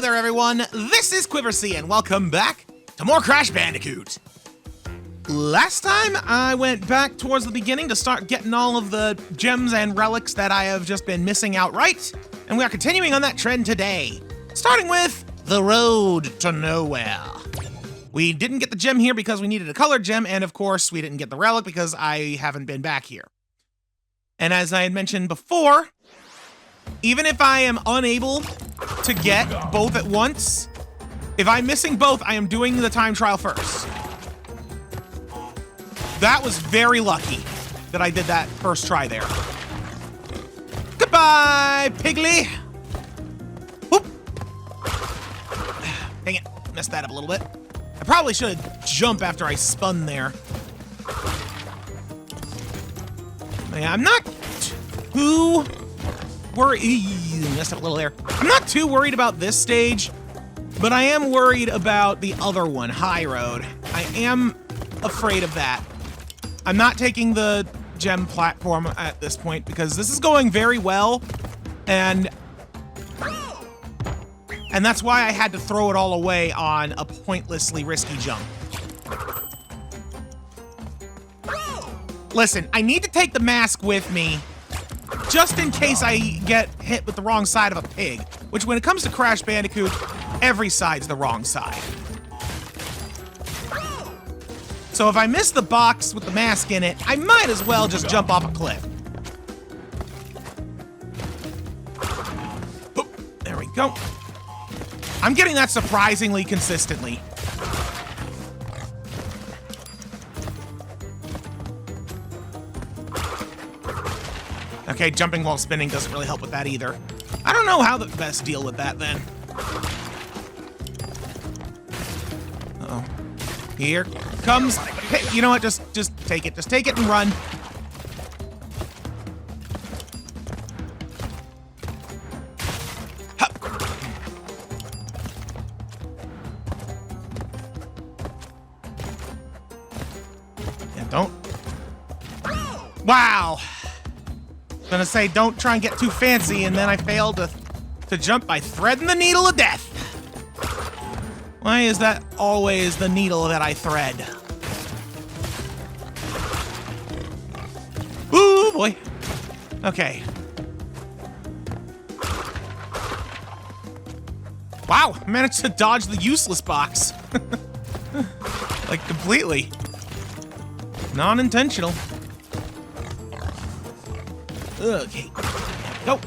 there, everyone. This is Quiversee, and welcome back to more Crash Bandicoot. Last time, I went back towards the beginning to start getting all of the gems and relics that I have just been missing outright, and we are continuing on that trend today, starting with the road to nowhere. We didn't get the gem here because we needed a colored gem, and of course, we didn't get the relic because I haven't been back here. And as I had mentioned before, even if I am unable to get both at once, if I'm missing both, I am doing the time trial first. That was very lucky that I did that first try there. Goodbye, Piggly. Whoop. Dang it, messed that up a little bit. I probably should have jumped after I spun there. Yeah, I'm not too worried. Messed up a little there. I'm not too worried about this stage, but I am worried about the other one, High Road. I am afraid of that. I'm not taking the gem platform at this point because this is going very well, and that's why I had to throw it all away on a pointlessly risky jump. Listen, I need to take the mask with me just in case I get hit with the wrong side of a pig, which when it comes to Crash Bandicoot, every side's the wrong side. So if I miss the box with the mask in it, I might as well just jump off a cliff. Oop, there we go. I'm getting that surprisingly consistently. Okay, jumping while spinning doesn't really help with that either. I don't know how to best deal with that then. Uh-oh. Here comes... Hey, you know what? Just take it. Just take it and run. Hup. Yeah, don't... Wow! I was gonna say, don't try and get too fancy, and then I failed to jump by threading the needle of death. Why is that always the needle that I thread? Ooh, boy. Okay. Wow, I managed to dodge the useless box. Like, completely. Non-intentional. Okay, go.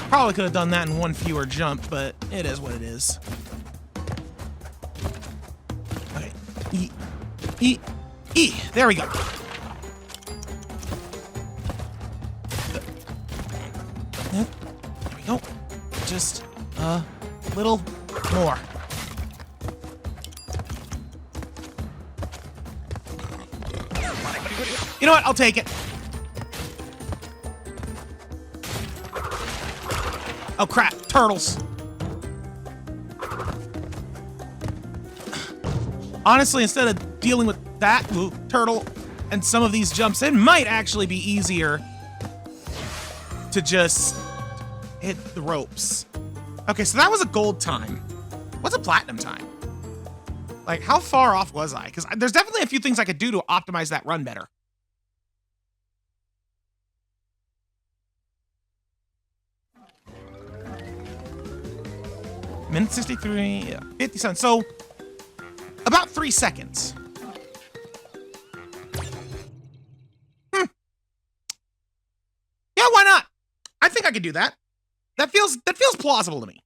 Probably could have done that in one fewer jump, but it is what it is. Okay, there we go. There we go. Just a little more. You know what? I'll take it. Oh, crap. Turtles. Honestly, instead of dealing with that turtle and some of these jumps, it might actually be easier to just hit the ropes. Okay, so that was a gold time. What's a platinum time? Like, how far off was I? Because there's definitely a few things I could do to optimize that run better. Minute 63, yeah, 50 cents. So, about 3 seconds. Yeah, why not? I think I could do that. That feels plausible to me.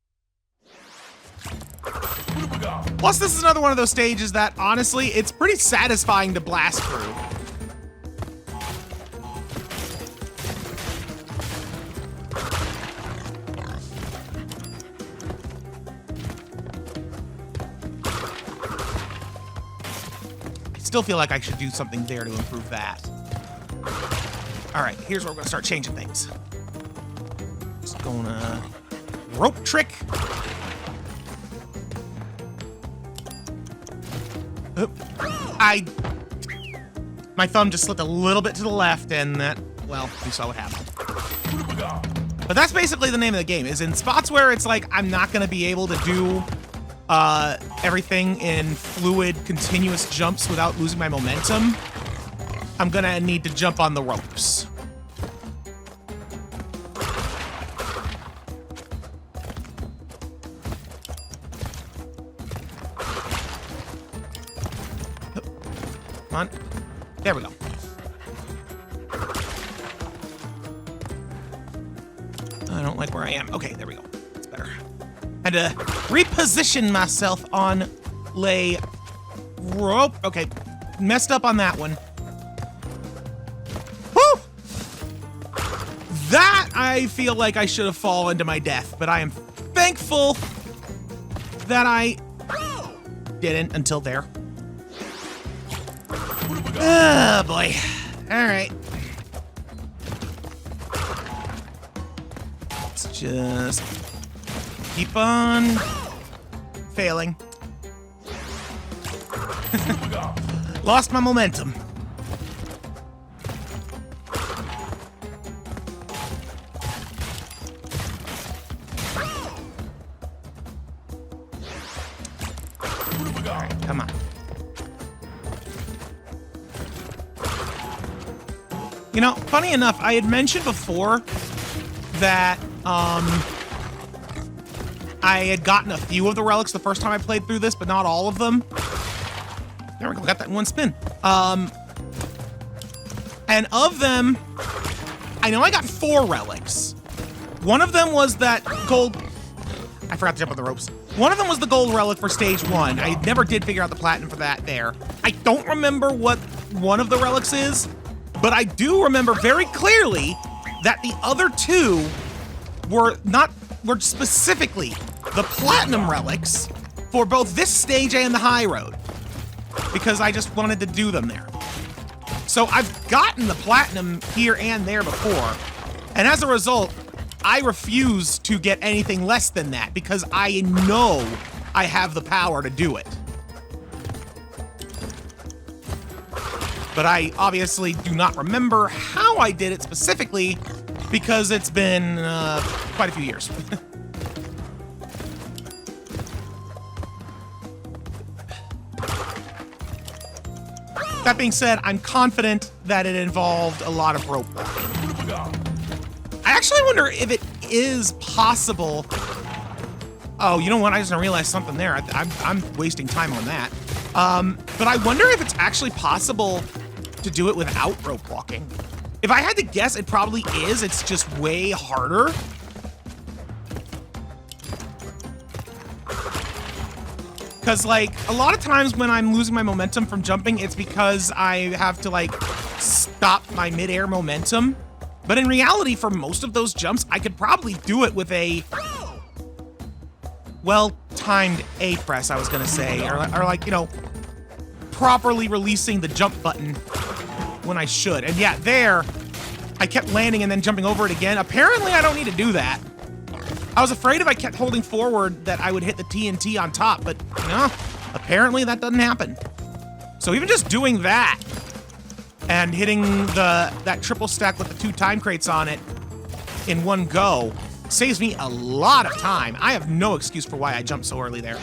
Plus, this is another one of those stages that, honestly, it's pretty satisfying to blast through. Still feel like I should do something there to improve that. All right, here's where we're gonna start changing things. Just gonna rope trick. Oop. My thumb just slipped a little bit to the left, and that well, we saw what happened. But that's basically the name of the game, is in spots where it's like I'm not going to be able to do everything in fluid, continuous jumps without losing my momentum, I'm going to need to jump on the ropes. Come on. There we go. I don't like where I am. Okay, there we go. That's better. Had to reposition myself on lay rope. Okay, messed up on that one. Woo! That I feel like I should have fallen to my death, but I am thankful that I didn't until there. Oh boy. All right. Let's just keep on failing. Lost my momentum. All right, come on. You know, funny enough, I had mentioned before that I had gotten a few of the relics the first time I played through this, but not all of them. There we go, got that in one spin. And of them, I know I got 4 relics. One of them was that gold... I forgot to jump on the ropes. One of them was the gold relic for stage 1. I never did figure out the platinum for that there. I don't remember what one of the relics is, but I do remember very clearly that the other 2 were specifically the platinum relics for both this stage and the high road, because I just wanted to do them there. So I've gotten the platinum here and there before, and as a result, I refuse to get anything less than that because I know I have the power to do it. But I obviously do not remember how I did it specifically because it's been quite a few years. That being said, I'm confident that it involved a lot of rope walking. I actually wonder if it is possible. Oh, you know what? I just realized something there. I'm wasting time on that. But I wonder if it's actually possible to do it without rope walking. If I had to guess, it probably is. It's just way harder. Because, like, a lot of times when I'm losing my momentum from jumping, it's because I have to, like, stop my midair momentum. But in reality, for most of those jumps, I could probably do it with a well-timed A press, I was gonna say. Or like, you know, properly releasing the jump button when I should. And yeah, there, I kept landing and then jumping over it again. Apparently, I don't need to do that. I was afraid if I kept holding forward that I would hit the TNT on top, but no, apparently that doesn't happen. So even just doing that and hitting that triple stack with the 2 time crates on it in one go saves me a lot of time. I have no excuse for why I jumped so early there.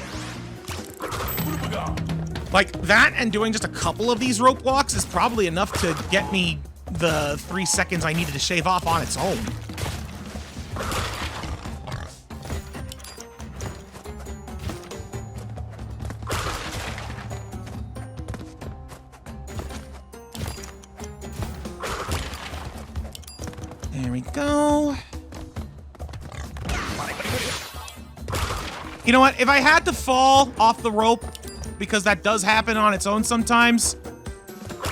Like, that and doing just a couple of these rope walks is probably enough to get me the 3 seconds I needed to shave off on its own. There we go. You know what? If I had to fall off the rope, because that does happen on its own sometimes,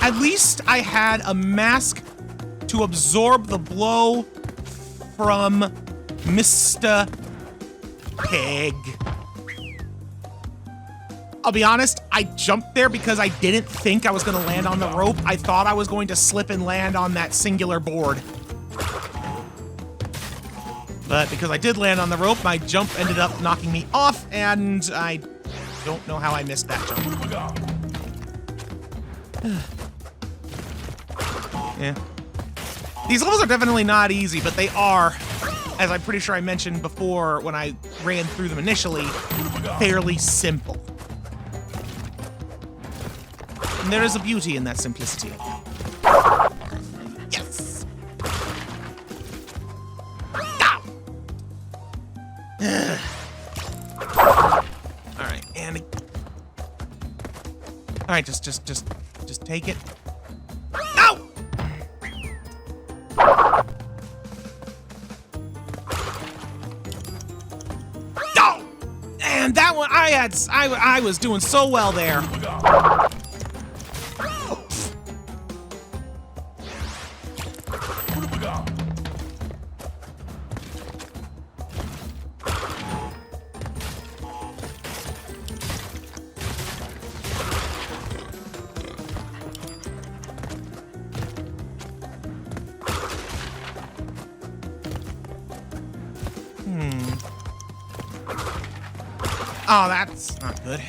at least I had a mask to absorb the blow from Mr. Pig. I'll be honest, I jumped there because I didn't think I was going to land on the rope. I thought I was going to slip and land on that singular board. But because I did land on the rope, my jump ended up knocking me off, and I don't know how I missed that jump. Yeah. These levels are definitely not easy, but they are, as I'm pretty sure I mentioned before when I ran through them initially, fairly simple. And there is a beauty in that simplicity. Yes! Alright, and... Alright, just take it. No! No! And that one, I was doing so well there. Oh, that's not good.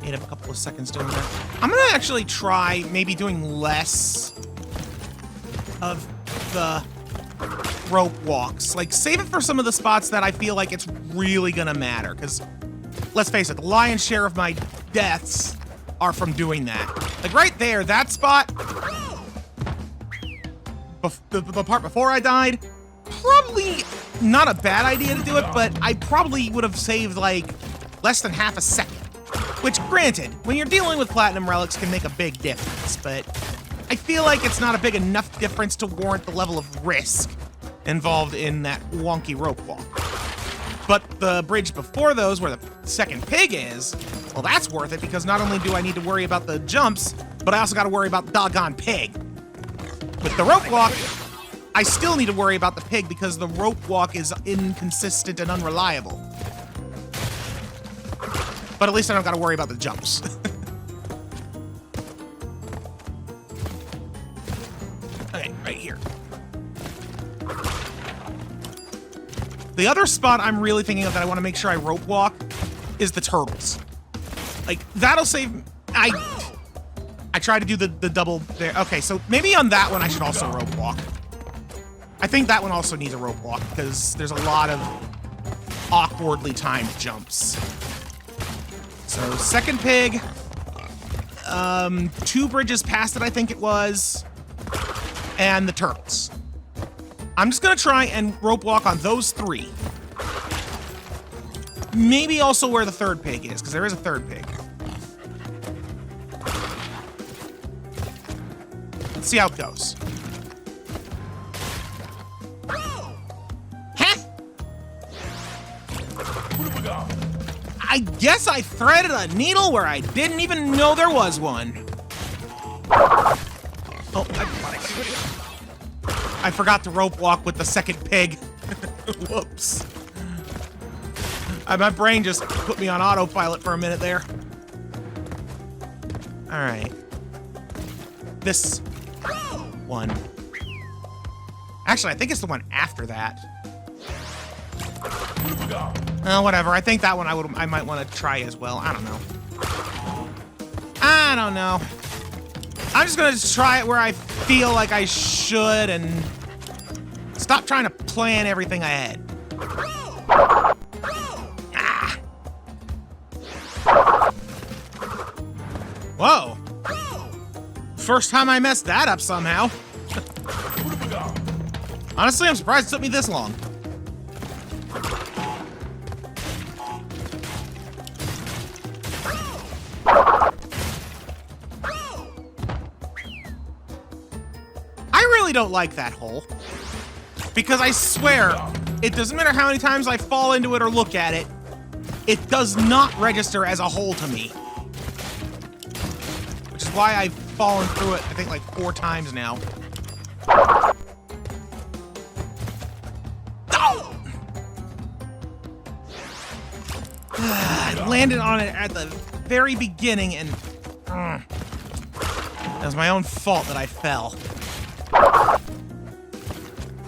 Need a couple of seconds doing that. I'm gonna actually try maybe doing less of the rope walks. Like, save it for some of the spots that I feel like it's really gonna matter. Because, let's face it, the lion's share of my deaths are from doing that. Like, right there, that spot, the part before I died, probably not a bad idea to do it, but I probably would have saved, like, less than half a second. Which, granted, when you're dealing with platinum relics can make a big difference, but I feel like it's not a big enough difference to warrant the level of risk involved in that wonky rope walk. But the bridge before those, where the second pig is, well, that's worth it, because not only do I need to worry about the jumps, but I also got to worry about the doggone pig. With the rope walk, I still need to worry about the pig because the rope walk is inconsistent and unreliable. But at least I don't got to worry about the jumps. Okay, right here. The other spot I'm really thinking of that I want to make sure I rope walk is the turtles. Like, that'll save... I tried to do the double there. Okay, so maybe on that one I should also rope walk. I think that one also needs a rope walk because there's a lot of awkwardly timed jumps. So, second pig. 2 bridges past it, I think it was. And the turtles. I'm just gonna try and rope walk on those 3. Maybe also where the third pig is, because there is a third pig. Let's see how it goes. I guess I threaded a needle where I didn't even know there was one. Oh, I forgot to rope walk with the second pig. Whoops. My brain just put me on autopilot for a minute there. All right. This one. Actually, I think it's the one after that. Whatever. I think that one I might want to try as well. I don't know. I don't know. I'm just gonna try it where I feel like I should and stop trying to plan everything ahead. Ah. Whoa. First time I messed that up somehow. Honestly, I'm surprised it took me this long. Don't like that hole because I swear it doesn't matter how many times I fall into it or look at it, it does not register as a hole to me, which is why I've fallen through it I think like 4 times now. Oh! I landed on it at the very beginning and it was my own fault that I fell.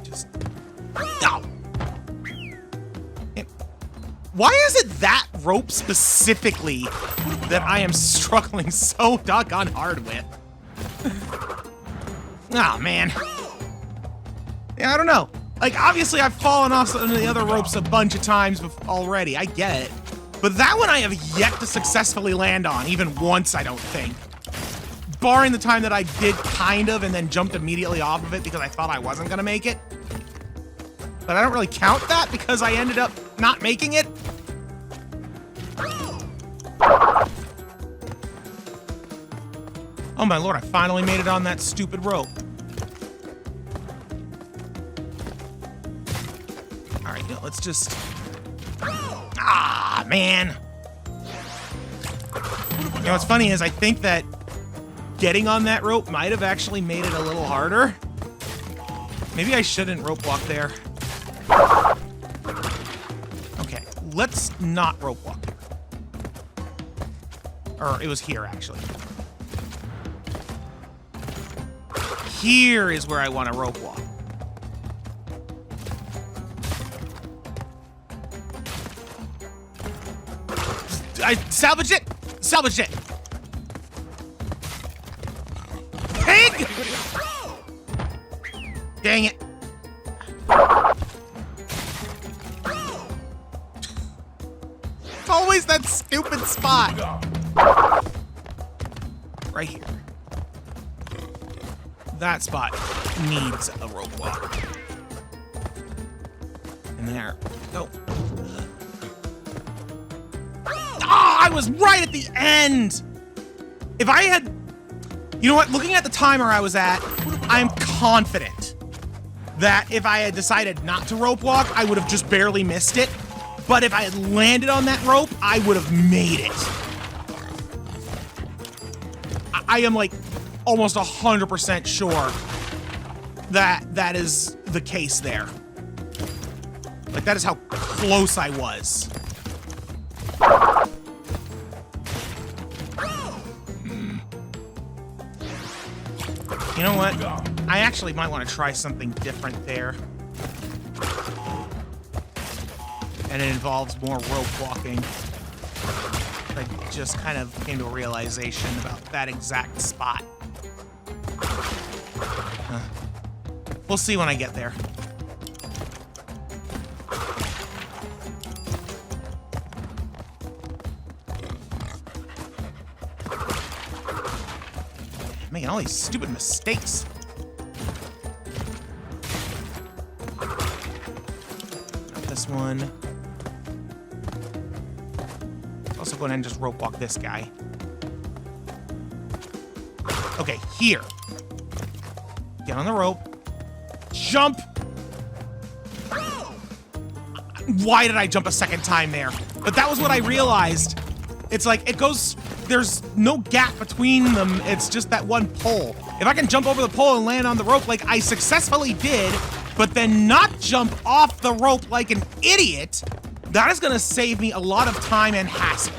Just... Oh. Why is it that rope specifically that I am struggling so doggone hard with? Oh, man. Yeah, I don't know. Like, obviously, I've fallen off some of the other ropes a bunch of times already. I get it. But that one I have yet to successfully land on, even once, I don't think. Barring the time that I did kind of and then jumped immediately off of it because I thought I wasn't going to make it. But I don't really count that because I ended up not making it. Oh my lord, I finally made it on that stupid rope. All right, let's just... Ah, man. You know, what's funny is I think that getting on that rope might have actually made it a little harder. Maybe I shouldn't rope walk there. Okay, let's not rope walk here. Or it was here, actually. Here is where I want to rope walk. I salvaged it! Salvaged it! Pig! Dang it. It's always that stupid spot. Right here. That spot needs a rope walk. And there. Go. Ah, I was right at the end! If I had... You know what? Looking at the timer I was at, I'm confident that if I had decided not to rope walk, I would have just barely missed it. But if I had landed on that rope, I would have made it. I am like almost 100% sure that that is the case there. Like, that is how close I was. You know what? I actually might want to try something different there. And it involves more rope walking. I just kind of came to a realization about that exact spot. We'll see when I get there. Making all these stupid mistakes. Not this one. Also go ahead and just rope walk this guy. Okay, here. Get on the rope. Jump! Why did I jump a second time there? But that was what I realized. It's like, it goes... There's no gap between them. It's just that one pole. If I can jump over the pole and land on the rope like I successfully did, but then not jump off the rope like an idiot, that is going to save me a lot of time and hassle.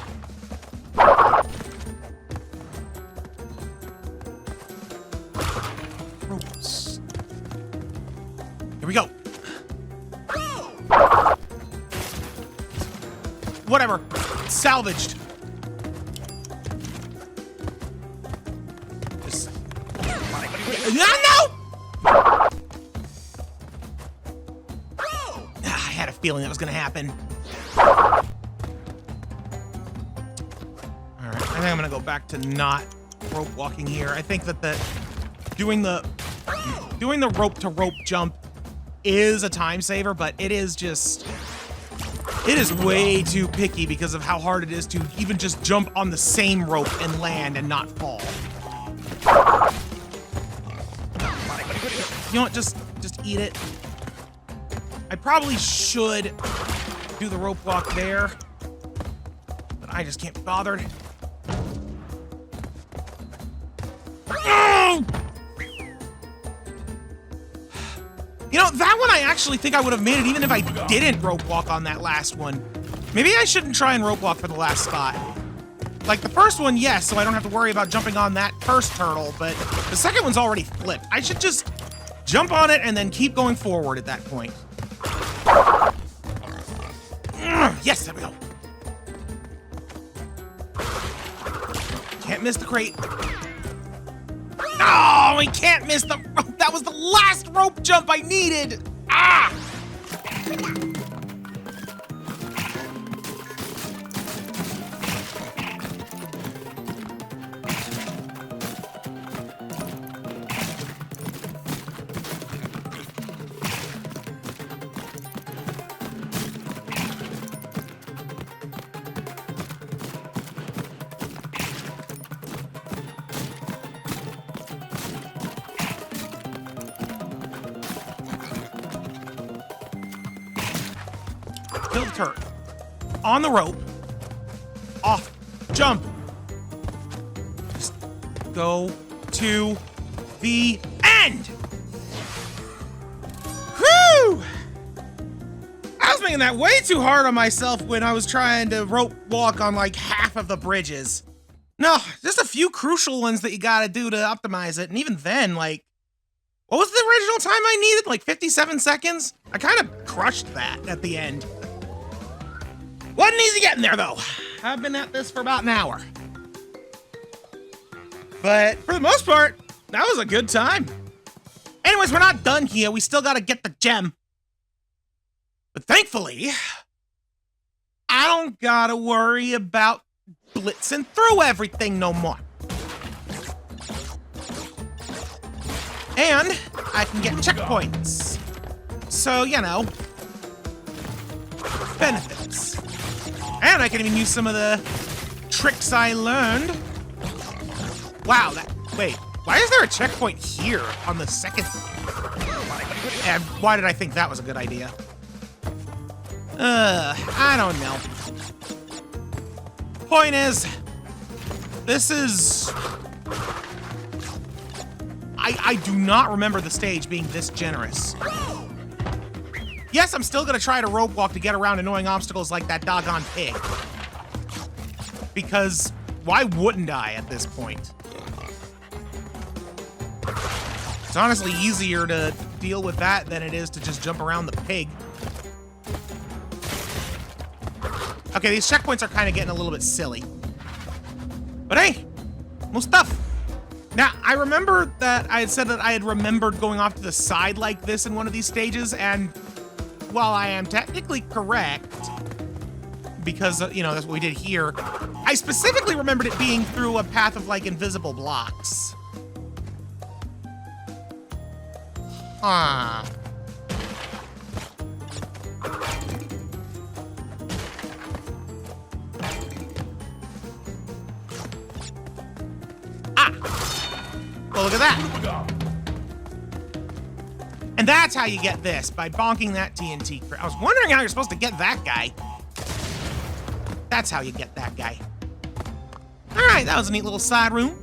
Ropes. Here we go. Whatever. Salvaged. No! I had a feeling that was going to happen. All right, I think I'm going to go back to not rope walking here. I think that doing the rope to rope jump is a time saver, but it is way too picky because of how hard it is to even just jump on the same rope and land and not fall. You know what, just eat it. I probably should do the rope walk there, but I just can't be bothered. You know, that one I actually think I would have made it even if I didn't rope walk on that last one. Maybe I shouldn't try and rope walk for the last spot. Like, the first one, yes, so I don't have to worry about jumping on that first turtle, but the second one's already flipped. I should just jump on it and then keep going forward at that point. Yes, there we go. Can't miss the crate. Oh, Oh, he can't miss the rope. That was the last rope jump I needed. Ah! Kill the turret. On the rope. Off. Jump. Just go to the end. Whew! I was making that way too hard on myself when I was trying to rope walk on like half of the bridges. No, just a few crucial ones that you gotta do to optimize it. And even then, like, what was the original time I needed? Like 57 seconds? I kind of crushed that at the end. Wasn't easy getting there, though. I've been at this for about an hour. But for the most part, that was a good time. Anyways, we're not done here. We still gotta get the gem. But thankfully, I don't gotta worry about blitzing through everything no more. And I can get checkpoints. So, you know, benefits. And I can even use some of the tricks I learned. Wow, wait, why is there a checkpoint here on the second? And why did I think that was a good idea? I don't know. Point is, this is... I do not remember the stage being this generous. Yes, I'm still gonna try to rope walk to get around annoying obstacles like that doggone pig. Because why wouldn't I at this point? It's honestly easier to deal with that than it is to just jump around the pig. Okay, these checkpoints are kind of getting a little bit silly. But hey, more stuff. Now, I remember that I had said that I had remembered going off to the side like this in one of these stages, and while I am technically correct, because, you know, that's what we did here, I specifically remembered it being through a path of, like, invisible blocks. Huh. Well, look at that. And that's how you get this, by bonking that TNT. I was wondering how you're supposed to get that guy. That's how you get that guy. All right, that was a neat little side room.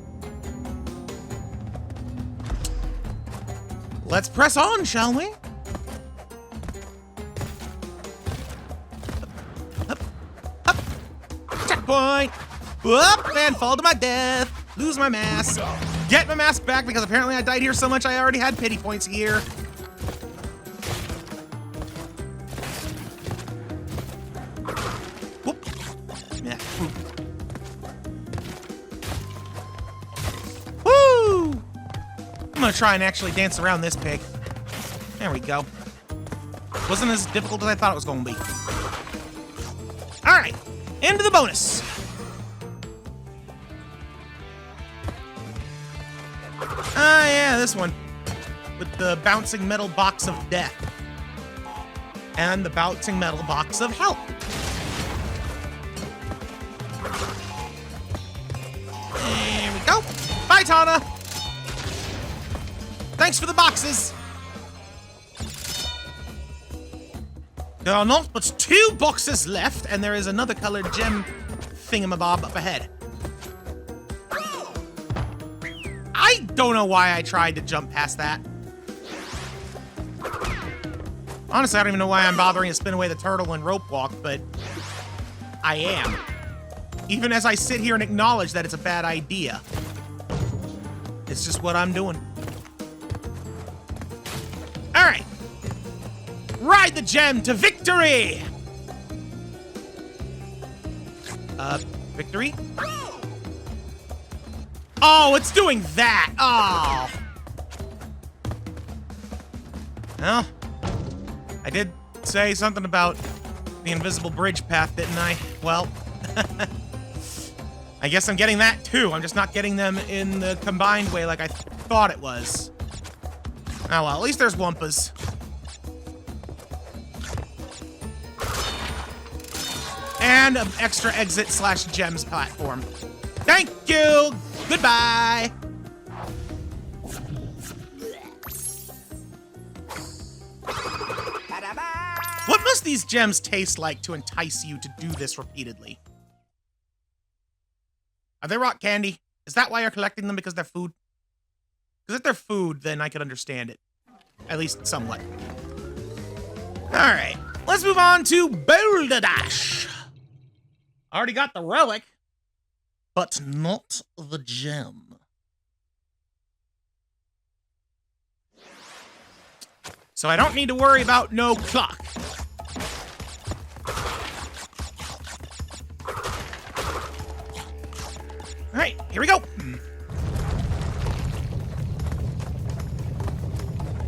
Let's press on, shall we? Up, up. Checkpoint. Up and fall to my death. Lose my mask. Get my mask back because apparently I died here so much I already had pity points here. Whoop. Yeah. Woo! I'm gonna try and actually dance around this pig. There we go. Wasn't as difficult as I thought it was gonna be. All right, into the bonus. Ah, yeah, this one. With the bouncing metal box of death. And the bouncing metal box of health. There we go. Bye, Tana. Thanks for the boxes. There are not but 2 boxes left, and there is another colored gem thingamabob up ahead. I don't know why I tried to jump past that. Honestly, I don't even know why I'm bothering to spin away the turtle and rope walk, but I am. Even as I sit here and acknowledge that it's a bad idea. It's just what I'm doing. All right. Ride the gem to victory! Victory? Oh, it's doing that! Oh! Well, I did say something about the invisible bridge path, didn't I? Well, I guess I'm getting that too. I'm just not getting them in the combined way like I thought it was. Oh well, at least there's Wumpas. And an extra exit / gems platform. Thank you! Goodbye! What must these gems taste like to entice you to do this repeatedly? Are they rock candy? Is that why you're collecting them, because they're food? Because if they're food, then I could understand it. At least somewhat. Alright, let's move on to Boulder Dash. Already got the relic, but not the gem. So I don't need to worry about no clock. All right, here we go.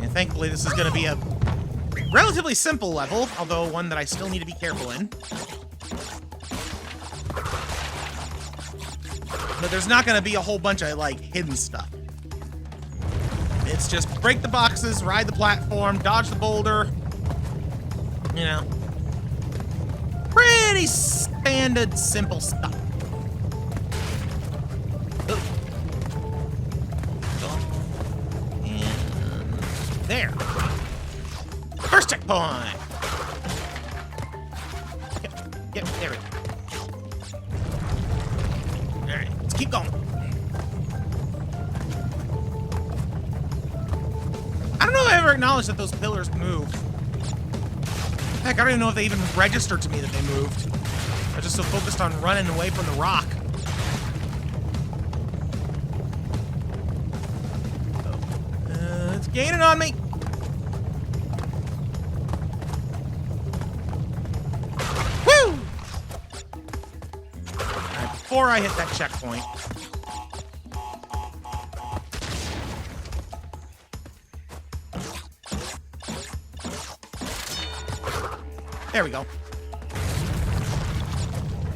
And thankfully, this is going to be a relatively simple level, although one that I still need to be careful in. But there's not going to be a whole bunch of, like, hidden stuff. It's just break the boxes, ride the platform, dodge the boulder. You know. Pretty standard, simple stuff. And there. First checkpoint. Yep, there we go. Alright, let's keep going. I don't know if I ever acknowledged that those pillars moved. Heck, I don't even know if they even registered to me that they moved. I was just so focused on running away from the rock. It's gaining on me. Woo! Alright, before I hit that checkpoint. There we go.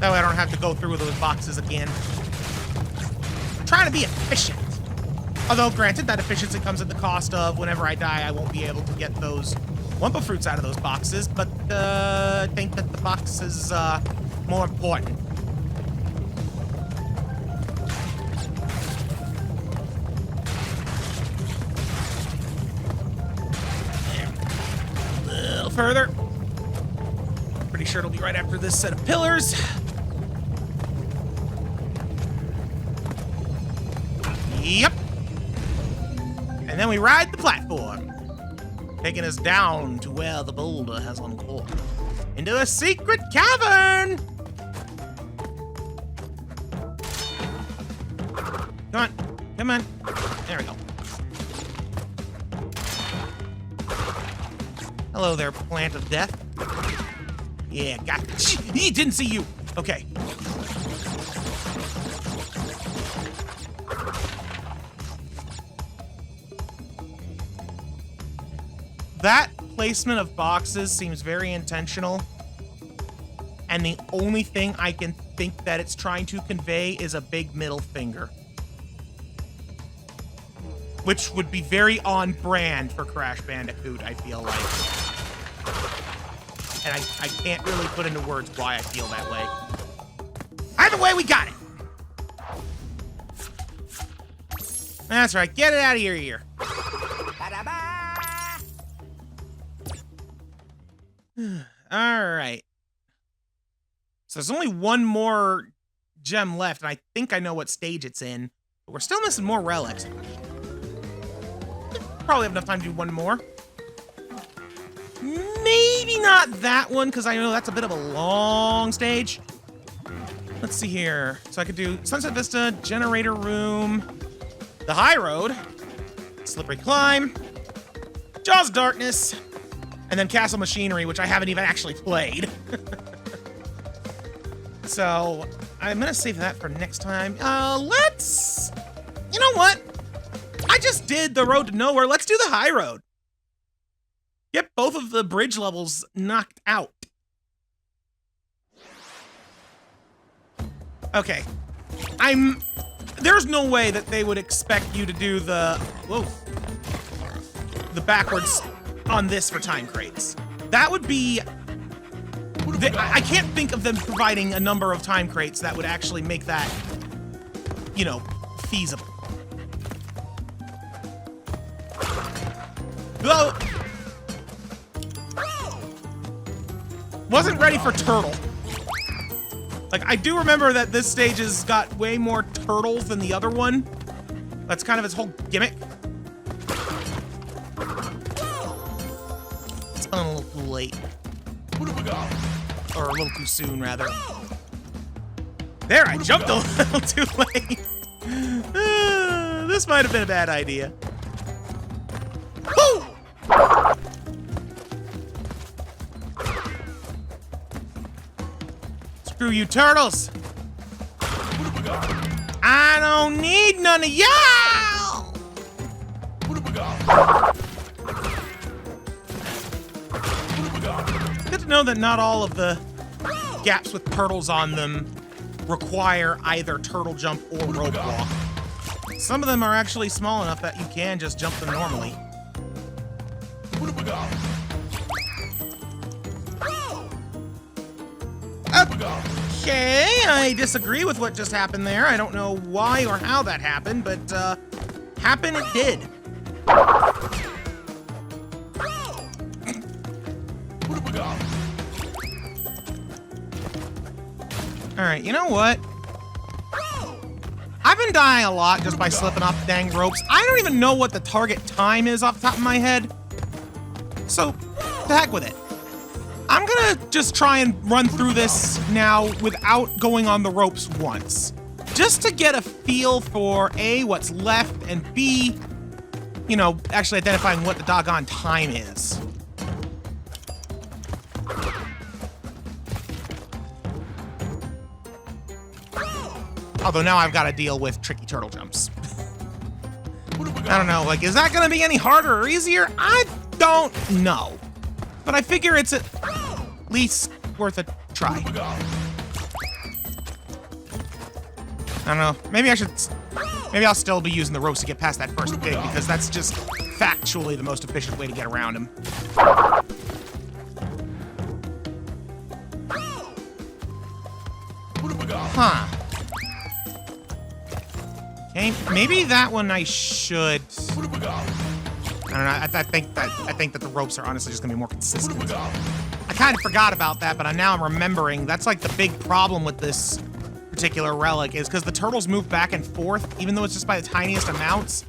That way I don't have to go through those boxes again. I'm trying to be efficient. Although, granted, that efficiency comes at the cost of whenever I die, I won't be able to get those Wumpa fruits out of those boxes, but I think that the box is more important. There. A little further. Pretty sure it'll be right after this set of pillars. Yep. And then we ride the platform, taking us down to where the boulder has uncorked. Into a secret cavern! Come on. Come on. There we go. Hello there, plant of death. Yeah, gotcha. He didn't see you. Okay. That placement of boxes seems very intentional. And the only thing I can think that it's trying to convey is a big middle finger. Which would be very on brand for Crash Bandicoot, I feel like. And I can't really put into words why I feel that way. Either way, we got it. That's right. Get it out of your ear. All right. So there's only one more gem left, and I think I know what stage it's in. But we're still missing more relics. Probably have enough time to do one more. Maybe not that one, because I know that's a bit of a long stage. Let's see here. So I could do Sunset Vista, Generator Room, the High Road, Slippery Climb, Jaws of Darkness, and then Castle Machinery, which I haven't even actually played. So I'm going to save that for next time. Let's... You know what? I just did the Road to Nowhere. Let's do the High Road. get both of the bridge levels knocked out. Okay. There's no way that they would expect you to do the backwards on this for time crates. That would be... I can't think of them providing a number of time crates that would actually make that, you know, feasible. Though, wasn't ready for turtle. Like, I do remember that this stage has got way more turtles than the other one. That's kind of its whole gimmick. It's a little too late. Or a little too soon, rather. There, I jumped a little too late. This might have been a bad idea. Woo! Screw you, turtles! I don't need none of y'all! Good to know that not all of the gaps with turtles on them require either turtle jump or rope walk. Some of them are actually small enough that you can just jump them normally. Okay, I disagree with what just happened there. I don't know why or how that happened, but happen it did. Alright, you know what? I've been dying a lot just by slipping off the dang ropes. I don't even know what the target time is off the top of my head. So, the heck with it. I'm gonna just try and run through this now without going on the ropes once. Just to get a feel for A, what's left, and B, you know, actually identifying what the doggone time is. Although now I've got to deal with tricky turtle jumps. I don't know, like, is that gonna be any harder or easier? I don't know. But I figure it's at least worth a try. I don't know, maybe I'll still be using the ropes to get past that first dig, because that's just factually the most efficient way to get around him. Huh. Okay, maybe that one I should... I don't know, I think that the ropes are honestly just gonna be more consistent. I kind of forgot about that, but now I'm remembering. That's like the big problem with this particular relic, is because the turtles move back and forth, even though it's just by the tiniest amounts.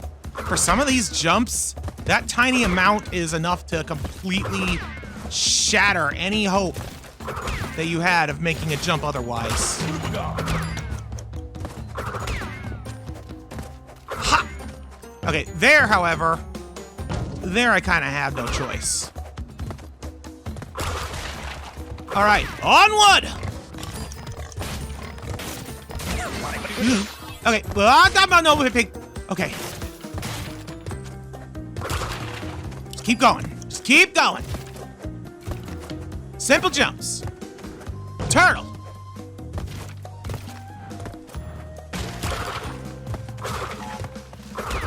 For some of these jumps, that tiny amount is enough to completely shatter any hope that you had of making a jump otherwise. Ha! Okay, there, however, there I kind of have no choice. All right, onward! Okay, well, I'm no pig. Okay. Just keep going. Just keep going. Simple jumps. Turtle.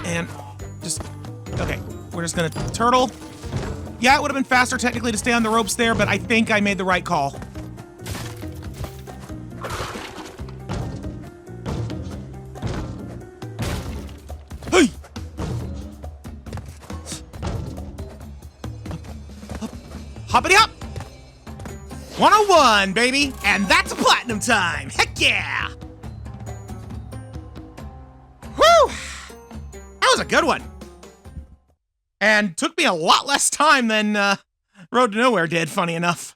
And just, okay, we're just gonna turtle. Yeah, it would have been faster technically to stay on the ropes there, but I think I made the right call. Hey! Hoppity hop! 101, baby! And that's a platinum time! Heck yeah! Whew! That was a good one! And took me a lot less time than Road to Nowhere did, funny enough.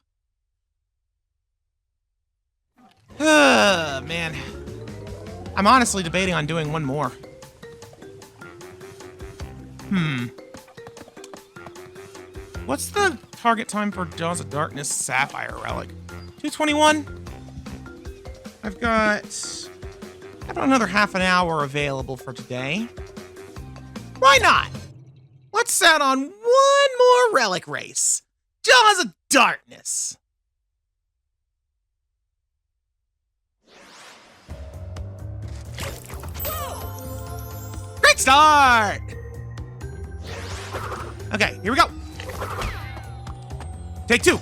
Man. I'm honestly debating on doing one more. What's the target time for Jaws of Darkness Sapphire Relic? 2:21? I've got about another half an hour available for today. Why not? Let's set on one more relic race. Jaws of Darkness. Great start! Okay, here we go. Take 2.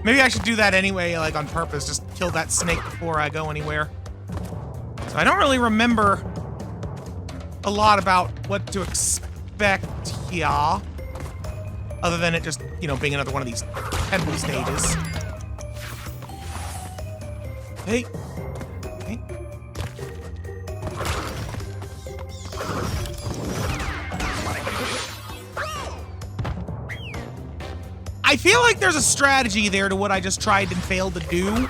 Maybe I should do that anyway, like on purpose. Just kill that snake before I go anywhere. So I don't really remember a lot about what to expect here. Other than it just, you know, being another one of these temple stages. Hey. Hey. I feel like there's a strategy there to what I just tried and failed to do.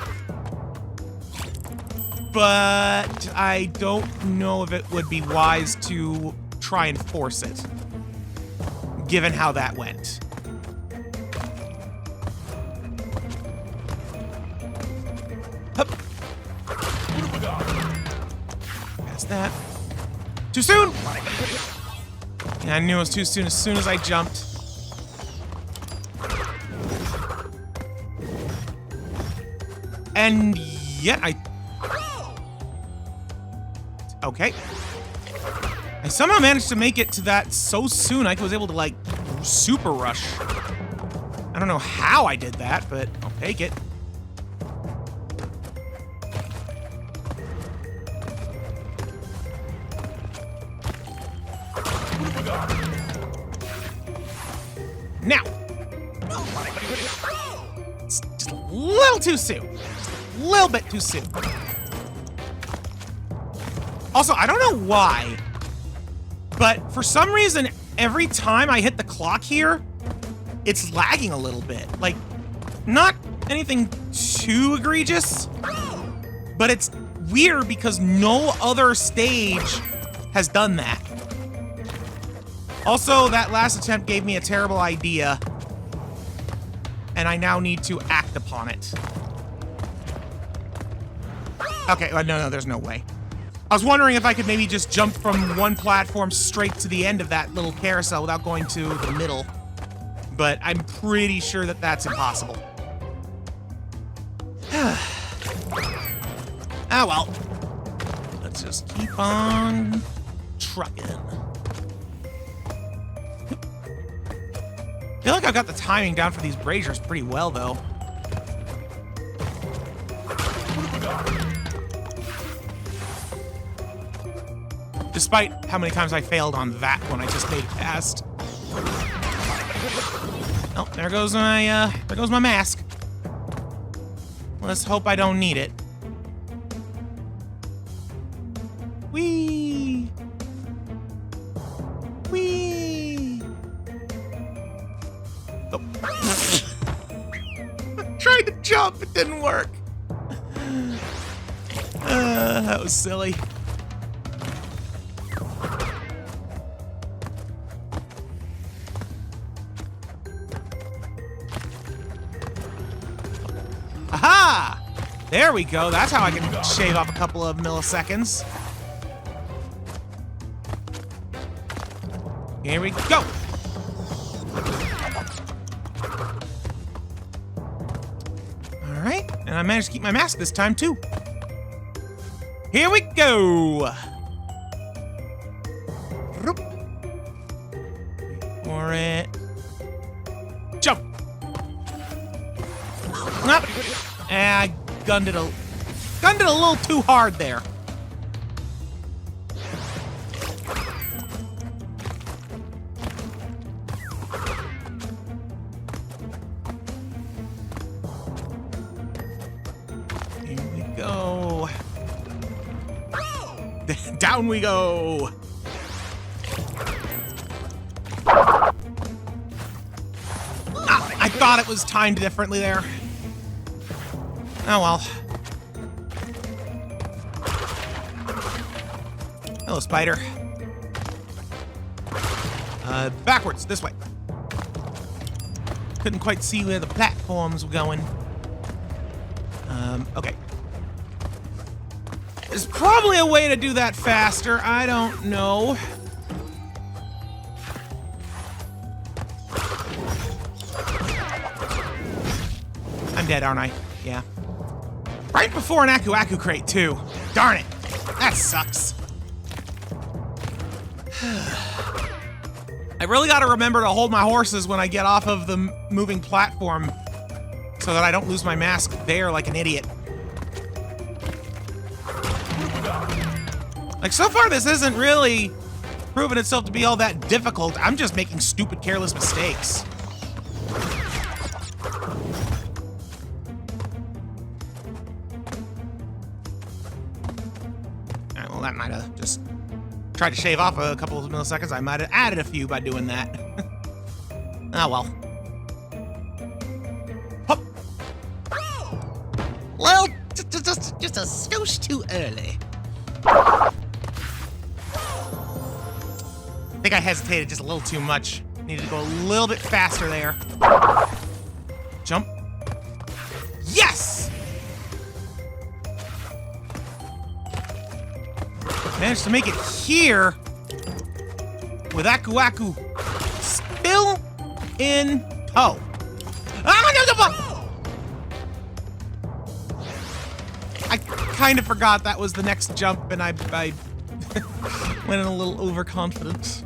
But I don't know if it would be wise to try and force it, given how that went. Hup. Past that. Too soon! Yeah, I knew it was too soon as I jumped. And yet okay. I somehow managed to make it to that so soon I was able to, like, super rush. I don't know how I did that, but I'll take it. Now. It's just a little too soon. Just a little bit too soon. Also, I don't know why, but for some reason, every time I hit the clock here, it's lagging a little bit. Like, not anything too egregious, but it's weird because no other stage has done that. Also, that last attempt gave me a terrible idea, and I now need to act upon it. Okay, no, there's no way. I was wondering if I could maybe just jump from one platform straight to the end of that little carousel without going to the middle. But I'm pretty sure that that's impossible. Ah, well. Let's just keep on trucking. I feel like I've got the timing down for these braziers pretty well, though. Despite how many times I failed on that one I just made it past. Oh, there goes my mask. Let's hope I don't need it. Whee! Whee! Oh. I tried to jump, it didn't work. That was silly. Aha! There we go. That's how I can shave off a couple of milliseconds. Here we go. All right, and I managed to keep my mask this time too. Here we go. For it. Jump. Nope. I gunned it a little too hard there. Here we go. Down we go. I thought it was timed differently there. Oh well. Hello, spider. Backwards, this way. Couldn't quite see where the platforms were going. Okay. There's probably a way to do that faster. I don't know. I'm dead, aren't I? Yeah. Right before an Aku Aku crate, too. Darn it. That sucks. I really gotta remember to hold my horses when I get off of the moving platform so that I don't lose my mask there like an idiot. Like, so far this isn't really proven itself to be all that difficult. I'm just making stupid, careless mistakes. Alright, well, that might have just tried to shave off a couple of milliseconds. I might have added a few by doing that. Oh, well. Hop. Well, just a skosh too early. I think I hesitated just a little too much. Needed to go a little bit faster there. Jump. Yes! Managed to make it here with Aku Aku still in tow. I kind of forgot that was the next jump, and I went in a little overconfident.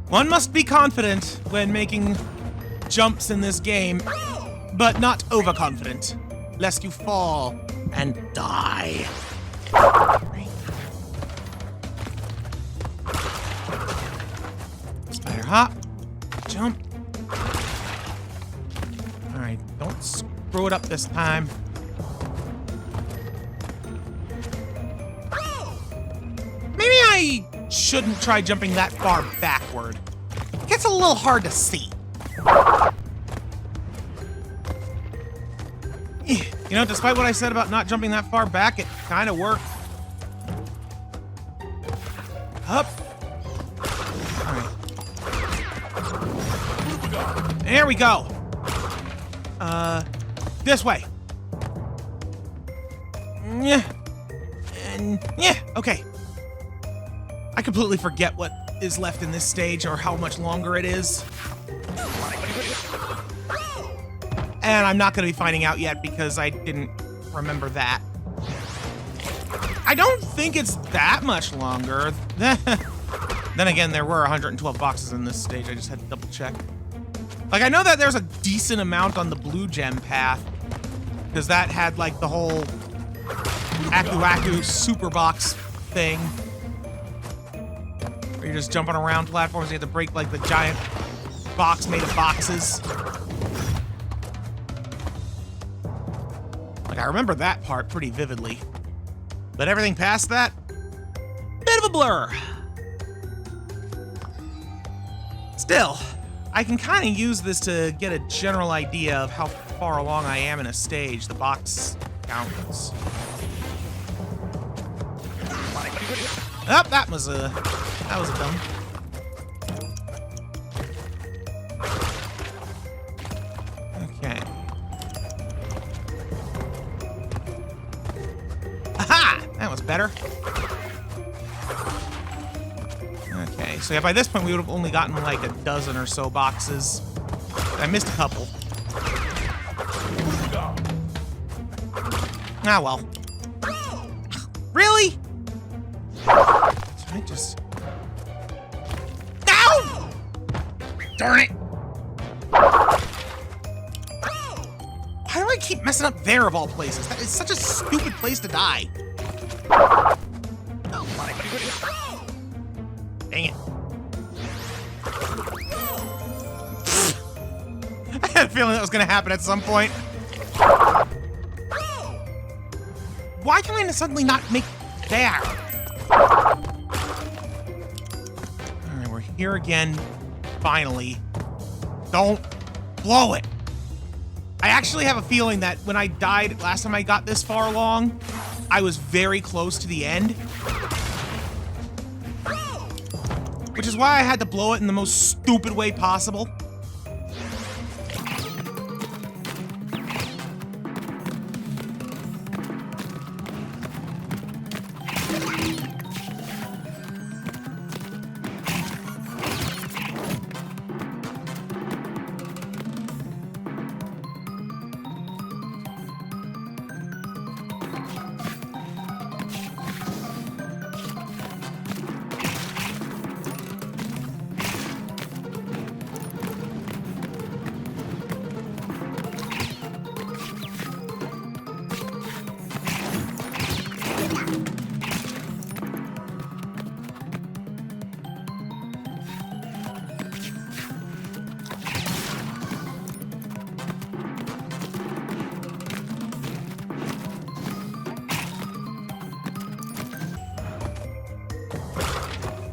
One must be confident when making jumps in this game, but not overconfident, lest you fall and die. Spider hop, jump. All right, don't screw it up this time. Maybe I shouldn't try jumping that far backward. It gets a little hard to see. You know, despite what I said about not jumping that far back, it kind of worked. Up. All right. There we go. This way. Yeah. And yeah, okay. I completely forget what is left in this stage or how much longer it is. And I'm not going to be finding out yet because I didn't remember that. I don't think it's that much longer. Then again, there were 112 boxes in this stage. I just had to double check. Like, I know that there's a decent amount on the blue gem path because that had, like, the whole Aku Aku super box thing. Where you're just jumping around platforms and you have to break, like, the giant box made of boxes. Like, I remember that part pretty vividly. But everything past that, bit of a blur. Still, I can kind of use this to get a general idea of how far along I am in a stage. The box counts. Oh, that was a dumb. Okay. Aha! That was better. Okay, so yeah, by this point we would have only gotten like a dozen or so boxes. I missed a couple. Ah, well. Really? I just... No! Darn it! Why do I keep messing up there of all places? That is such a stupid place to die. Dang it. I had a feeling that was going to happen at some point. Why can I suddenly not make there? Alright, we're here again. Finally. Don't blow it. I actually have a feeling that when I died last time I got this far along, I was very close to the end. Which is why I had to blow it in the most stupid way possible.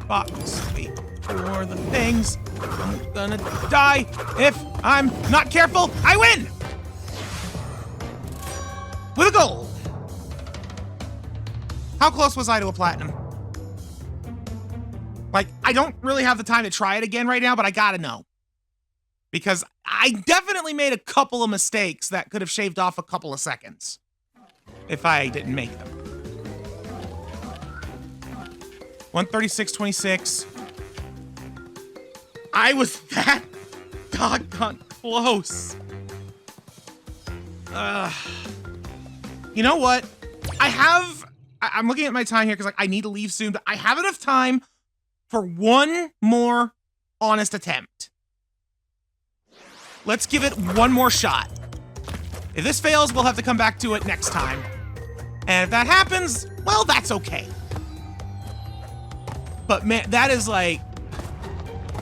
box. Wait for the things. I'm gonna die if I'm not careful. I win! With a gold. How close was I to a platinum? Like, I don't really have the time to try it again right now, but I gotta know. Because I definitely made a couple of mistakes that could have shaved off a couple of seconds if I didn't make them. 136.26. I was that doggone close. You know what? I'm looking at my time here because like I need to leave soon, but I have enough time for one more honest attempt. Let's give it one more shot. If this fails, we'll have to come back to it next time. And if that happens, well, that's okay. But man, that is like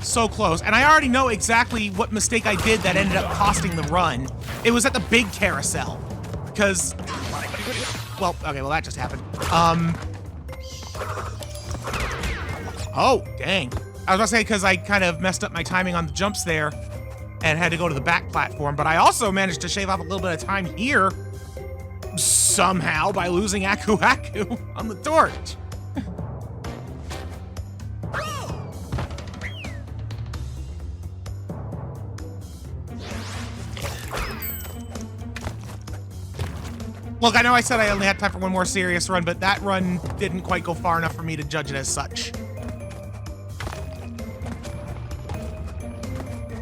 so close. And I already know exactly what mistake I did that ended up costing the run. It was at the big carousel. Because, well, okay, well, that just happened. Oh, dang. I was about to say, because I kind of messed up my timing on the jumps there and had to go to the back platform, but I also managed to shave off a little bit of time here somehow by losing Aku Aku on the torch. Look, I know I said I only had time for one more serious run, but that run didn't quite go far enough for me to judge it as such.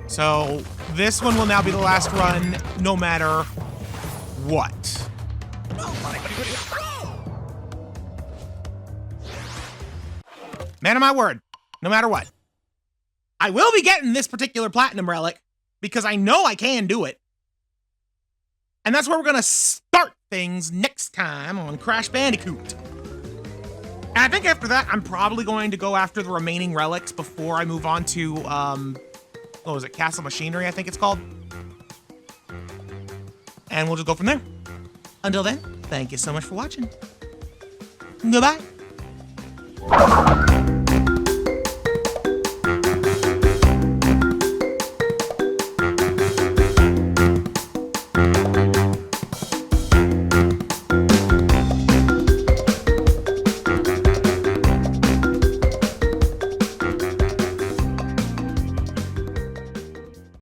So this one will now be the last run, no matter what. Man of my word, no matter what. I will be getting this particular platinum relic because I know I can do it. And that's where we're gonna start things next time on Crash Bandicoot. And I think after that, I'm probably going to go after the remaining relics before I move on to, what was it, Castle Machinery, I think it's called. And we'll just go from there. Until then, thank you so much for watching. Goodbye.